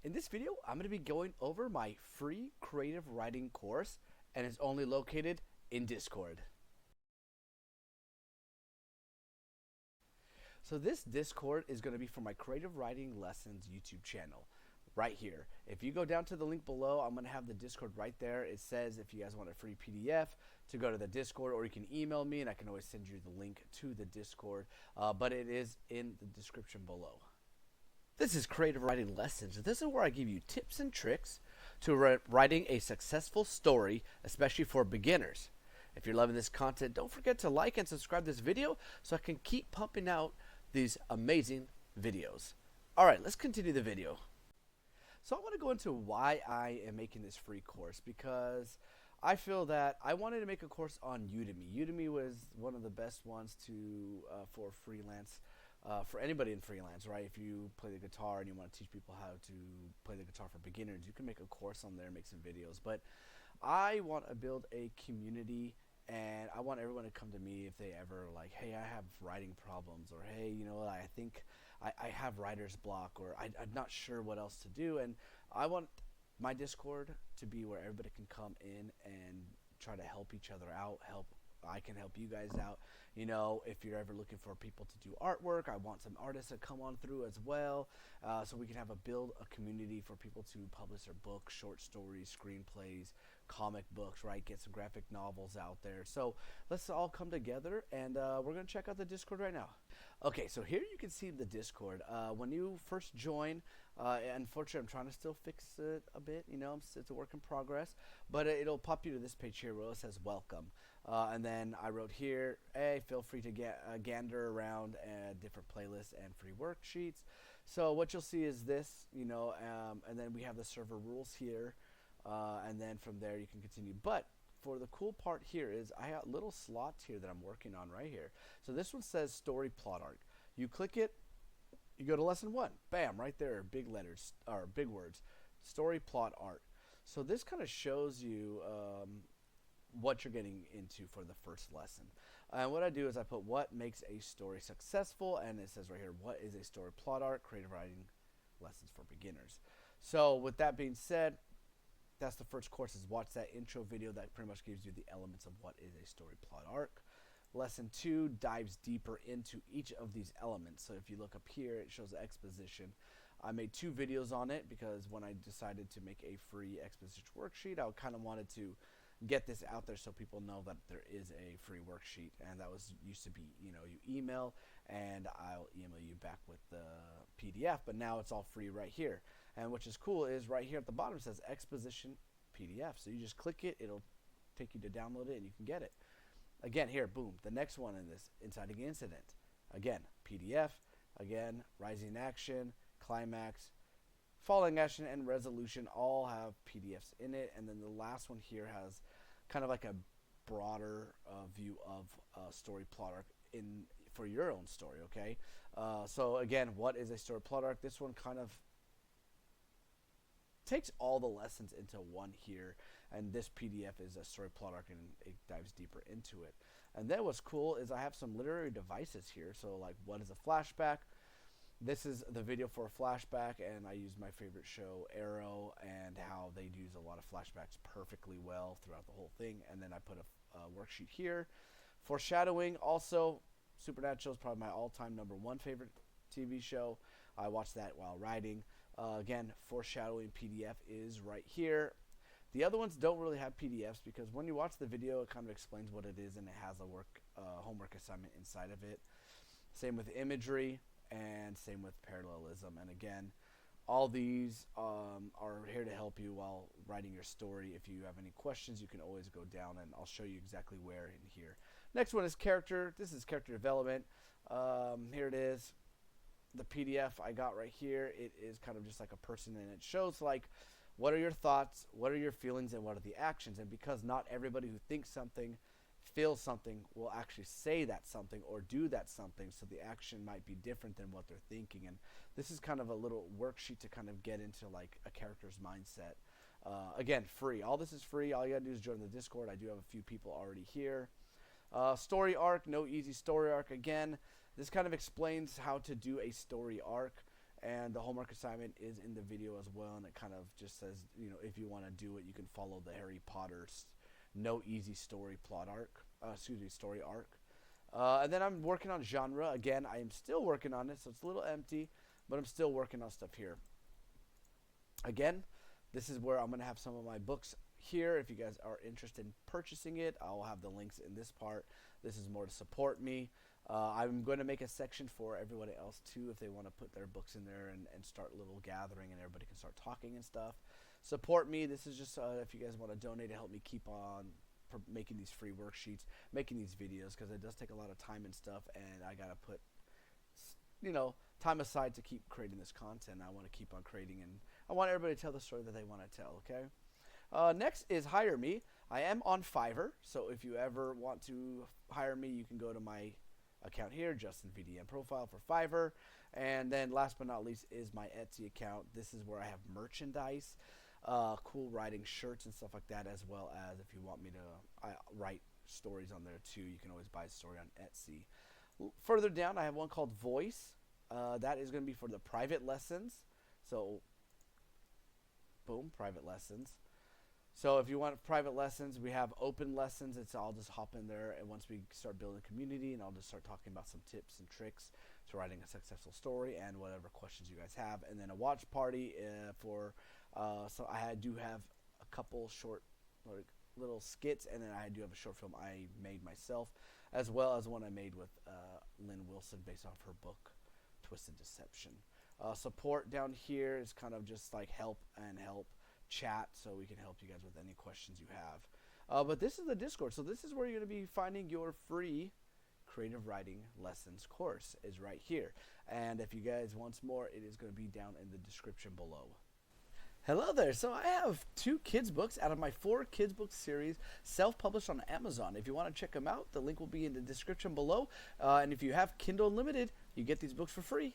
In this video, I'm going to be going over my free creative writing course, and it's only located in Discord. So this Discord is going to be for my creative writing lessons YouTube channel right here. If you go down to the link below, I'm going to have the Discord right there. It says if you guys want a free PDF to go to the Discord, or you can email me and I can always send you the link to the Discord, but it is in the description below. This is Creative Writing Lessons. This is where I give you tips and tricks to writing a successful story, especially for beginners. If you're loving this content, don't forget to like and subscribe this video so I can keep pumping out these amazing videos. Alright, let's continue the video. So I want to go into why I am making this free course, because I feel that I wanted to make a course on Udemy. Udemy was one of the best ones for freelance. For anybody in freelance, right? If you play the guitar and you want to teach people how to play the guitar for beginners, you can make a course on there, make some videos. But I want to build a community, and I want everyone to come to me if they ever like, hey, I have writing problems, or hey, you know, I think I have writer's block, or I'm not sure what else to do. And I want my Discord to be where everybody can come in and try to help each other out, I can help you guys out. You know, if you're ever looking for people to do artwork, I want some artists to come on through as well, so we can build a community for people to publish their books, short stories, screenplays, comic books, right? Get some graphic novels out there. So let's all come together, and we're going to check out the Discord right now. Okay, so here you can see the Discord. When you first join, unfortunately, I'm trying to still fix it a bit. You know, it's a work in progress, but it'll pop you to this page here where it says welcome. And then I wrote here, hey, feel free to gander around different playlists and free worksheets. So what you'll see is this, you know, and then we have the server rules here, and then from there you can continue. But for the cool part here is I got little slots here that I'm working on right here. So this one says story plot arc. You click it, you go to lesson 1. Bam, right there, big letters, or big words, story plot arc. So this kind of shows you what you're getting into for the first lesson. And what I do is I put what makes a story successful, and it says right here, what is a story plot arc, creative writing lessons for beginners. So with that being said, that's the first course, is watch that intro video that pretty much gives you the elements of what is a story plot arc. Lesson 2 dives deeper into each of these elements. So if you look up here, it shows the exposition. I made 2 videos on it because when I decided to make a free exposition worksheet, I kind of wanted to get this out there so people know that there is a free worksheet, and that was used to be, you know, you email and I'll email you back with the PDF, but now it's all free right here. And which is cool is right here at the bottom it says exposition PDF. So you just click it, it'll take you to download it and you can get it. Again, here, boom, the next one in this, inciting incident. Again, PDF, again, rising action, climax, falling action, and resolution all have PDFs in it. And then the last one here has kind of like a broader view of story plot arc for your own story, okay? So again, what is a story plot arc? This one kind of takes all the lessons into one here, and this PDF is a story plot arc and it dives deeper into it. And then what's cool is I have some literary devices here. So like, what is a flashback? This is the video for a flashback, and I use my favorite show, Arrow, and how they use a lot of flashbacks perfectly well throughout the whole thing. And then I put a worksheet here. Foreshadowing, also, Supernatural is probably my all-time #1 favorite TV show. I watched that while writing. Again, foreshadowing PDF is right here. The other ones don't really have PDFs because when you watch the video, it kind of explains what it is, and it has a homework assignment inside of it. Same with imagery, and same with parallelism. And again, all these are here to help you while writing your story. If you have any questions, you can always go down and I'll show you exactly where in here. Next one is character. This is character development. Here it is. The PDF I got right here, it is kind of just like a person, and it shows like what are your thoughts, what are your feelings, and what are the actions. And because not everybody who thinks something, feels something, will actually say that something or do that something, so the action might be different than what they're thinking. And this is kind of a little worksheet to kind of get into like a character's mindset. Again, free. All this is free. All you gotta do is join the Discord. I do have a few people already here. Story arc, no easy story arc. Again, this kind of explains how to do a story arc, And the homework assignment is in the video as well, and it kind of just says, if you want to do it, you can follow the Harry Potter no easy story plot arc, story arc. And then I'm working on genre. Again, I am still working on it, so it's a little empty, but I'm still working on stuff here. Again, this is where I'm going to have some of my books here. If you guys are interested in purchasing it, I'll have the links in this part. This is more to support me. I'm going to make a section for everybody else too, if they want to put their books in there and start a little gathering and everybody can start talking and stuff. Support me. This is just if you guys want to donate to help me keep on making these free worksheets, making these videos, because it does take a lot of time and stuff, and I got to put time aside to keep creating this content. I want to keep on creating, and I want everybody to tell the story that they want to tell, okay? Next is hire me. I am on Fiverr, so if you ever want to hire me, you can go to my account here, Justin VDM profile for Fiverr. And then last but not least is my Etsy account. This is where I have merchandise, cool writing shirts and stuff like that, as well as if you want me to write stories on there too, you can always buy a story on Etsy. Further down, I have one called Voice. That is going to be for the private lessons. So, boom, private lessons. So if you want private lessons, we have open lessons. I'll just hop in there, and once we start building a community, and I'll just start talking about some tips and tricks to writing a successful story and whatever questions you guys have. And then a watch party so I do have a couple short little skits, and then I do have a short film I made myself, as well as one I made with Lynn Wilson based off her book, Twisted Deception. Support down here is kind of just like help chat, so we can help you guys with any questions you have. But this is the Discord, so this is where you're going to be finding your free creative writing lessons course is right here. And if you guys want more, it is going to be down in the description below. Hello there. So I have 2 kids books out of my 4 kids book series self-published on Amazon. If you want to check them out, the link will be in the description below. And if you have Kindle Unlimited, you get these books for free.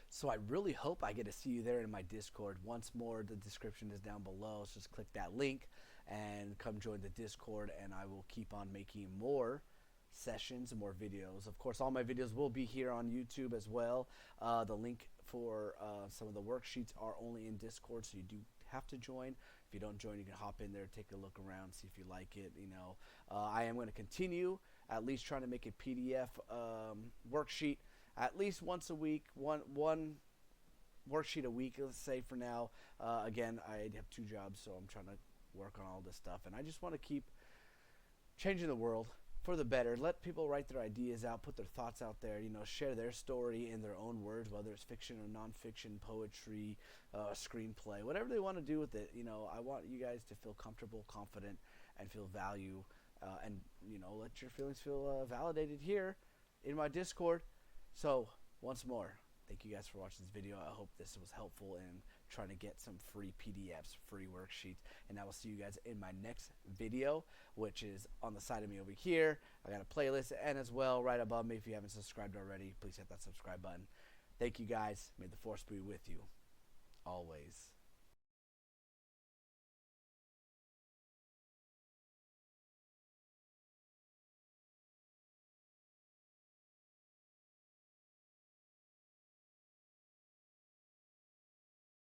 So I really hope I get to see you there in my Discord. Once more, the description is down below. So just click that link and come join the Discord, and I will keep on making more sessions and more videos. Of course, all my videos will be here on YouTube as well. The link for some of the worksheets are only in Discord, so you do have to join. If you don't join, you can hop in there, take a look around, see if you like it. I am going to continue at least trying to make a PDF worksheet at least once a week, one worksheet a week, let's say for now. Again, I have 2 jobs, so I'm trying to work on all this stuff, and I just want to keep changing the world for the better. Let people write their ideas out, put their thoughts out there, share their story in their own words, whether it's fiction or nonfiction, poetry, screenplay, whatever they want to do with it. I want you guys to feel comfortable, confident, and feel value, and let your feelings feel validated here in my Discord. So once more, thank you guys for watching this video. I hope this was helpful in trying to get some free PDFs, free worksheets, and I will see you guys in my next video, which is on the side of me over here. I got a playlist, and as well right above me, if you haven't subscribed already, please hit that subscribe button. Thank you guys. May the force be with you always.